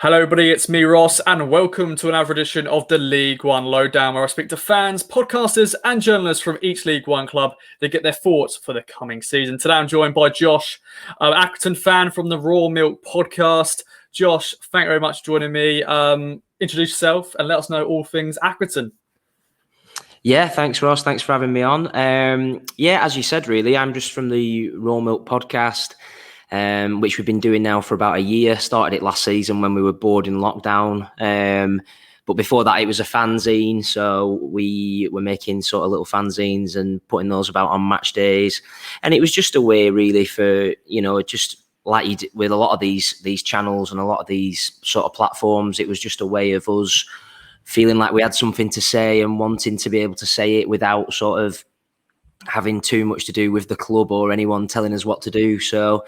Hello, everybody. It's me, Ross, and welcome to another edition of the League One Lowdown, where I speak to fans, podcasters, and journalists from each League One club to get their thoughts for the coming season. Today, I'm joined by Josh, an Accrington fan from the Raw Milk podcast. Josh, thank you very much for joining me. Introduce yourself and let us know all things Accrington. Yeah, thanks, Ross. Thanks for having me on. As you said, really, I'm just from the Raw Milk podcast. Which we've been doing now for about a year. Started it last season when we were bored in lockdown. But before that, it was a fanzine. So we were making sort of little fanzines and putting those about on match days. And it was just a way really for, just like you did with a lot of these channels and a lot of these sort of platforms, it was just a way of us feeling like we had something to say and wanting to be able to say it without sort of having too much to do with the club or anyone telling us what to do. So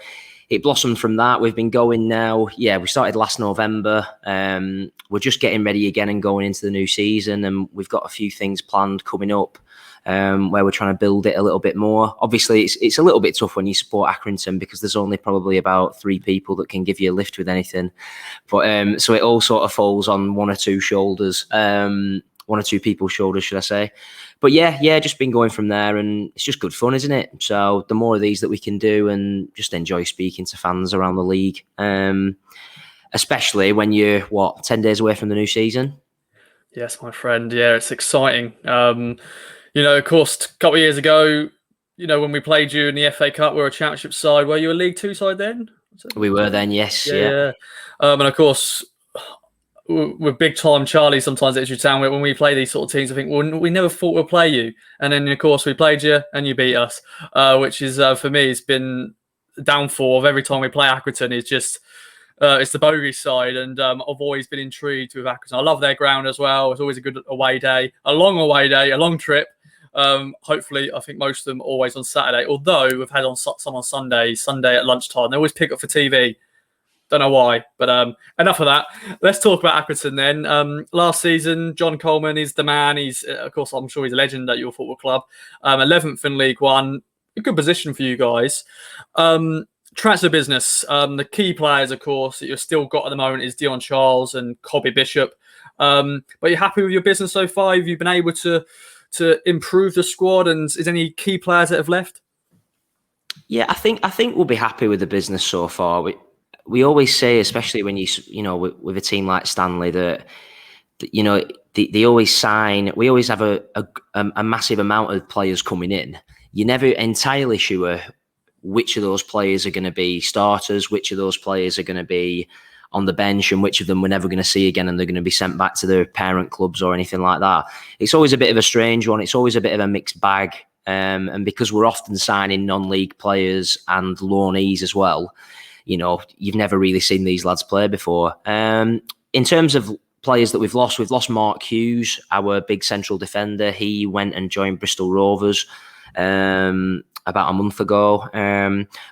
it blossomed from that. We've been going now. Yeah, we started last November. We're just getting ready again and going into the new season. And we've got a few things planned coming up where we're trying to build it a little bit more. Obviously, it's a little bit tough when you support Accrington because there's only probably about 3 people that can give you a lift with anything. But so it all sort of falls on one or two people's shoulders, should I say. But yeah, just been going from there, and it's just good fun, isn't it? So the more of these that we can do and just enjoy speaking to fans around the league, especially when you're, 10 days away from the new season? Yes, my friend. Yeah, it's exciting. Of course, a couple of years ago, when we played you in the FA Cup, we were a championship side. Were you a League Two side then? We were then, yes. Yeah. And of course, with big time Charlie sometimes at your town, when we play these sort of teams, I think, well, we never thought we'd play you. And then, of course, we played you and you beat us, which is, for me, it's been a downfall of every time we play Accrington. It's just, it's the bogey side. And I've always been intrigued with Accrington. I love their ground as well. It's always a good away day, a long trip. Hopefully, I think most of them always on Saturday, although we've had some on Sunday at lunchtime. They always pick up for TV. Don't know why, but enough of that. Let's talk about Accrington then. Last season, John Coleman is the man. He's, of course, I'm sure he's a legend at your football club. 11th in League One. A good position for you guys. Transfer business. The key players, of course, that you've still got at the moment is Dion Charles and Cobby Bishop. But you're happy with your business so far? Have you been able to improve the squad? And is any key players that have left? Yeah, I think we'll be happy with the business so far. We always say, especially when with a team like Stanley, that they always sign. We always have a massive amount of players coming in. You're never entirely sure which of those players are going to be starters, which of those players are going to be on the bench, and which of them we're never going to see again, and they're going to be sent back to their parent clubs or anything like that. It's always a bit of a strange one. It's always a bit of a mixed bag. And because we're often signing non-league players and loanees as well, you've never really seen these lads play before. In terms of players that we've lost Mark Hughes, our big central defender. He went and joined Bristol Rovers about a month ago.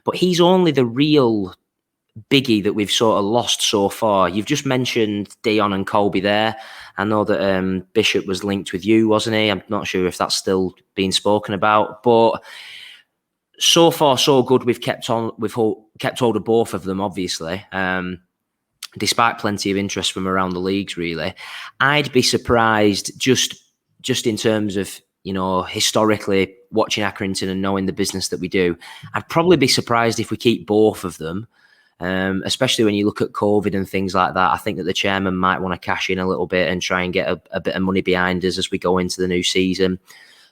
But he's only the real biggie that we've sort of lost so far. You've just mentioned Dion and Colby there. I know that Bishop was linked with you, wasn't he? I'm not sure if that's still being spoken about, but so far, so good. We've kept hold of both of them, obviously, despite plenty of interest from around the leagues, really. I'd be surprised, just in terms of, historically watching Accrington and knowing the business that we do, I'd probably be surprised if we keep both of them, especially when you look at COVID and things like that. I think that the chairman might want to cash in a little bit and try and get a bit of money behind us as we go into the new season.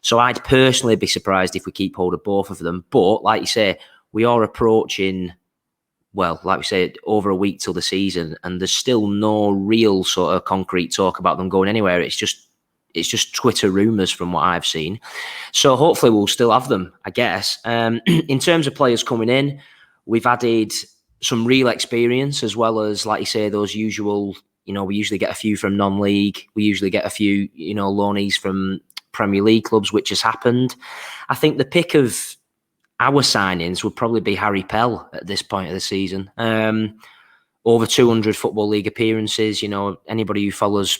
So I'd personally be surprised if we keep hold of both of them. But like you say, we are approaching, like we said, over a week till the season, and there's still no real sort of concrete talk about them going anywhere. It's just Twitter rumours from what I've seen. So hopefully we'll still have them, I guess. In terms of players coming in, we've added some real experience as well as, like you say, those usual, we usually get a few from non-league. We usually get a few, loanees from Premier League clubs, which has happened. I think the pick of our signings would probably be Harry Pell at this point of the season. Over 200 Football League appearances. Anybody who follows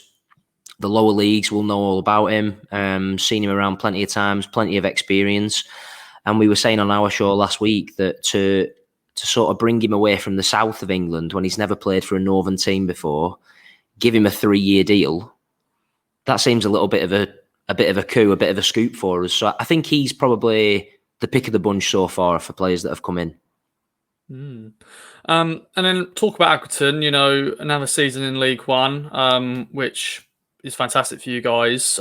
the lower leagues will know all about him. Seen him around plenty of times, plenty of experience. And we were saying on our show last week that to to sort of bring him away from the south of England when he's never played for a northern team before, give him a 3-year deal, that seems a little bit of a coup, a bit of a scoop for us. So I think he's probably the pick of the bunch so far for players that have come in. And then talk about Accrington, another season in League One, which is fantastic for you guys.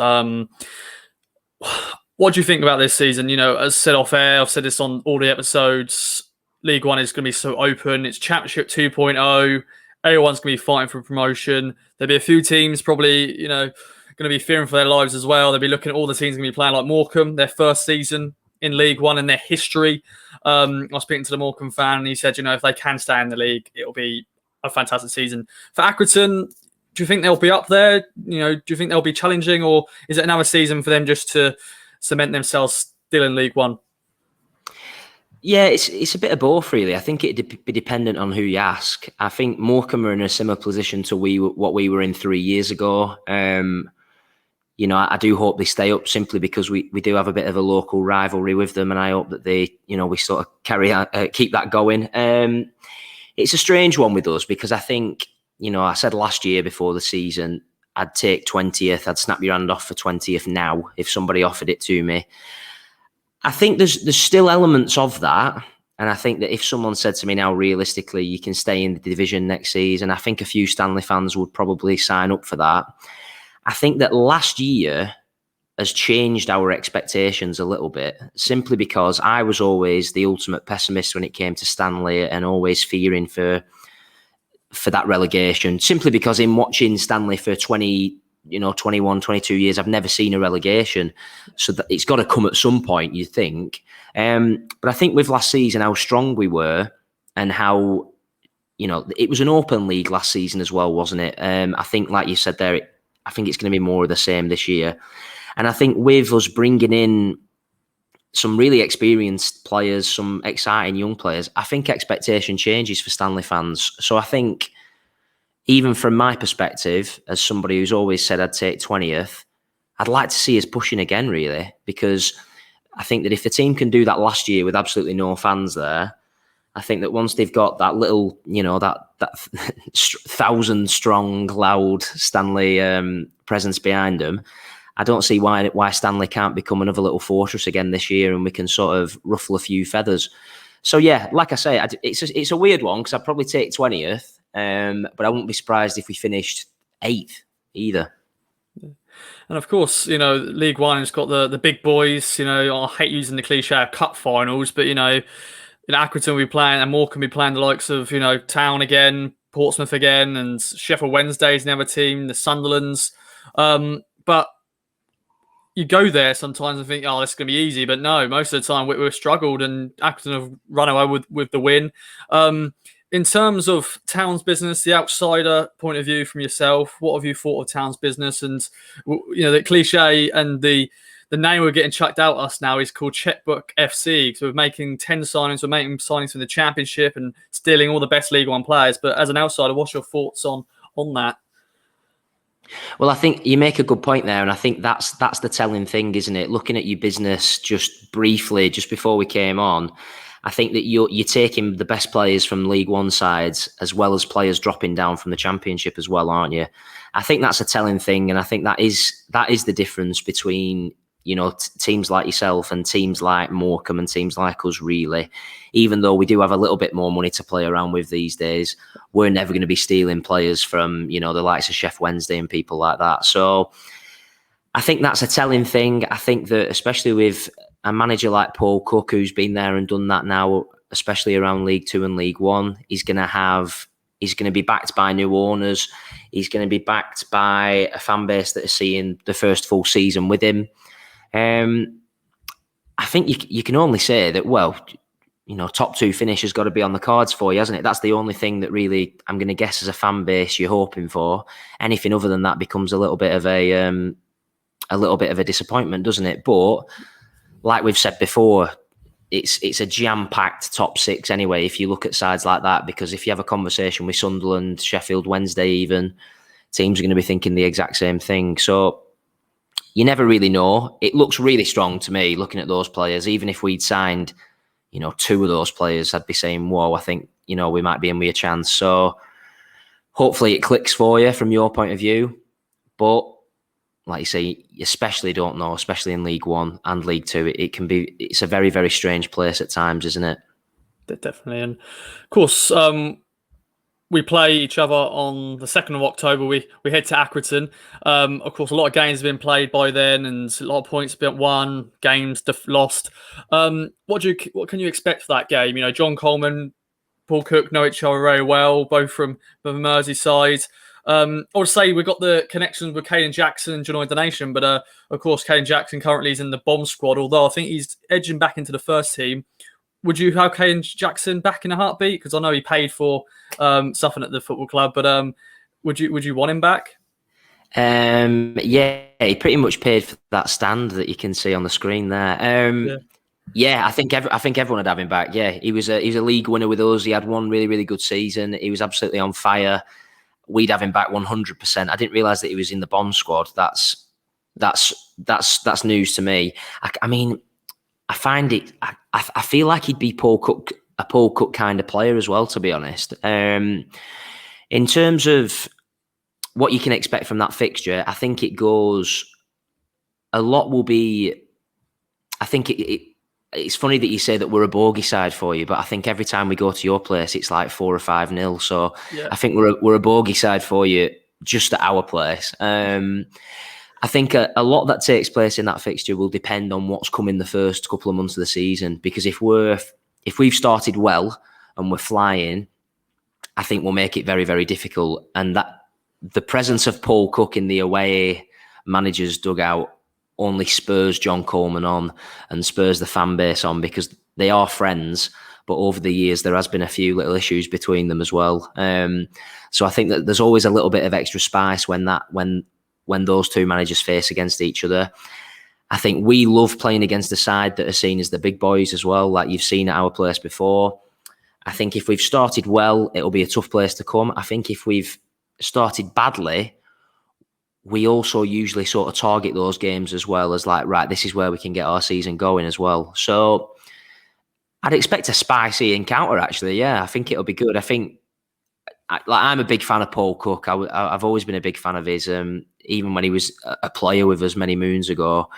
What do you think about this season? As said off air, I've said this on all the episodes, League One is going to be so open. It's Championship 2.0. Everyone's going to be fighting for promotion. There'll be a few teams probably, going to be fearing for their lives as well. They'll be looking at all the teams going to be playing, like Morecambe, their first season in League One in their history. I was speaking to the Morecambe fan, and he said, if they can stay in the league, it'll be a fantastic season. For Accrington, do you think they'll be up there? Do you think they'll be challenging, or is it another season for them just to cement themselves still in League One? Yeah, it's a bit of both, really. I think it'd be dependent on who you ask. I think Morecambe are in a similar position to what we were in 3 years ago. I do hope they stay up simply because we do have a bit of a local rivalry with them, and I hope that they, we sort of keep that going. It's a strange one with us because I think, I said last year before the season, I'd take 20th. I'd snap your hand off for 20th now if somebody offered it to me. I think there's still elements of that. And I think that if someone said to me now, realistically, you can stay in the division next season, I think a few Stanley fans would probably sign up for that. I think that last year has changed our expectations a little bit, simply because I was always the ultimate pessimist when it came to Stanley and always fearing for that relegation, simply because in watching Stanley for 21, 22 years, I've never seen a relegation. So that it's got to come at some point, you think. But I think with last season, how strong we were and how, it was an open league last season as well, wasn't it? I think, like you said there, I think it's going to be more of the same this year. And I think with us bringing in some really experienced players, some exciting young players, I think expectation changes for Stanley fans. So I think, even from my perspective, as somebody who's always said I'd take 20th, I'd like to see us pushing again, really, because I think that if the team can do that last year with absolutely no fans there, I think that once they've got that little, that 1,000-strong, loud Stanley presence behind them, I don't see why Stanley can't become another little fortress again this year, and we can sort of ruffle a few feathers. So yeah, like I say, it's a weird one because I'd probably take 20th, but I wouldn't be surprised if we finished 8th either. And of course, League One has got the big boys. I hate using the cliche of cup finals, but in Accrington will be playing, and Morecambe will be playing the likes of Town again, Portsmouth again, and Sheffield Wednesday's another team, the Sunderlands. But you go there sometimes and think, this is going to be easy. But no, most of the time we've struggled, and Accrington have run away with the win. In terms of Town's business, the outsider point of view from yourself, what have you thought of Town's business? And, the cliche and the name we're getting chucked out at us now is called Checkbook FC, because we're making 10 signings, we're making signings from the Championship and stealing all the best League One players. But as an outsider, what's your thoughts on that? Well, I think you make a good point there, and I think that's the telling thing, isn't it? Looking at your business just briefly, just before we came on, I think that you're taking the best players from League One sides as well as players dropping down from the Championship as well, aren't you? I think that's a telling thing, and I think that is the difference between teams like yourself and teams like Morecambe and teams like us, really. Even though we do have a little bit more money to play around with these days, we're never going to be stealing players from, the likes of Sheffield Wednesday and people like that. So I think that's a telling thing. I think that especially with a manager like Paul Cook, who's been there and done that now, especially around League Two and League One, he's going to be backed by new owners. He's going to be backed by a fan base that is seeing the first full season with him. I think you can only say that, top 2 finish has got to be on the cards for you, hasn't it? That's the only thing that really, I'm going to guess, as a fan base, you're hoping for. Anything other than that becomes a little bit of a disappointment, doesn't it? But like we've said before, it's a jam-packed top 6 anyway, if you look at sides like that, because if you have a conversation with Sunderland, Sheffield Wednesday even, teams are going to be thinking the exact same thing. So you never really know. It looks really strong to me, looking at those players. Even if we'd signed, two of those players, I'd be saying, whoa, I think, we might be in with a chance. So hopefully it clicks for you from your point of view. But like you say, you especially don't know, especially in League One and League Two. It's a very, very strange place at times, isn't it? Definitely. And of course, we play each other on the 2nd of October. We head to Accrington. Of course, a lot of games have been played by then, and a lot of points have been won, games lost. What can you expect for that game? John Coleman, Paul Cook know each other very well, both from the Merseyside. I would say we've got the connections with Caden Jackson and joined the nation, but of course, Caden Jackson currently is in the bomb squad, although I think he's edging back into the first team. Would you have Caden Jackson back in a heartbeat? Because I know he paid for something at the football club, but would you want him back? Yeah, he pretty much paid for that stand that you can see on the screen there. Yeah, I think everyone would have him back. Yeah, he's a league winner with us. He had one really, really good season. He was absolutely on fire. We'd have him back 100%. I didn't realise that he was in the bomb squad. That's news to me. I mean, I find it. I feel like he'd be a Paul Cook kind of player as well, to be honest. In terms of what you can expect from that fixture, I think it goes. A lot will be. I think it's funny that you say that we're a bogey side for you, but I think every time we go to your place, it's like 4 or 5-0. So yeah. I think we're a bogey side for you just at our place. I think a lot that takes place in that fixture will depend on what's come in the first couple of months of the season. Because if we've started well and we're flying, I think we'll make it very, very difficult. And that the presence of Paul Cook in the away manager's dugout only spurs John Coleman on and spurs the fan base on, because they are friends. But over the years, there has been a few little issues between them as well. So I think that there's always a little bit of extra spice when those two managers face against each other. I think we love playing against the side that are seen as the big boys as well, like you've seen at our place before. I think if we've started well, it'll be a tough place to come. I think if we've started badly, we also usually sort of target those games as well as like, right, this is where we can get our season going as well. So I'd expect a spicy encounter, actually. Yeah, I think it'll be good. I think I'm a big fan of Paul Cook. I've always been a big fan of his, even when he was a player with us many moons ago.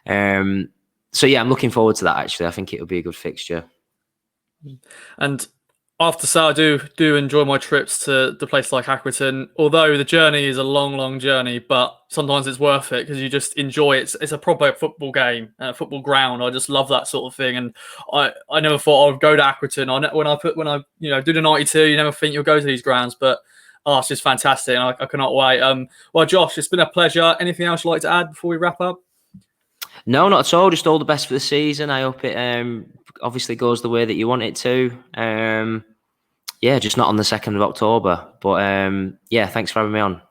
So yeah, I'm looking forward to that, actually. I think it'll be a good fixture. And after so I do enjoy my trips to the place like Accrington, although the journey is a long, long journey, but sometimes it's worth it because you just enjoy it. It's a proper football game, football ground. I just love that sort of thing. And I never thought I would go to Accrington. When I do the 92, you never think you'll go to these grounds, but it's just fantastic. And I cannot wait. Well, Josh, it's been a pleasure. Anything else you'd like to add before we wrap up? No, not at all. Just all the best for the season. I hope it obviously goes the way that you want it to. Yeah, just not on the 2nd of October. But yeah, thanks for having me on.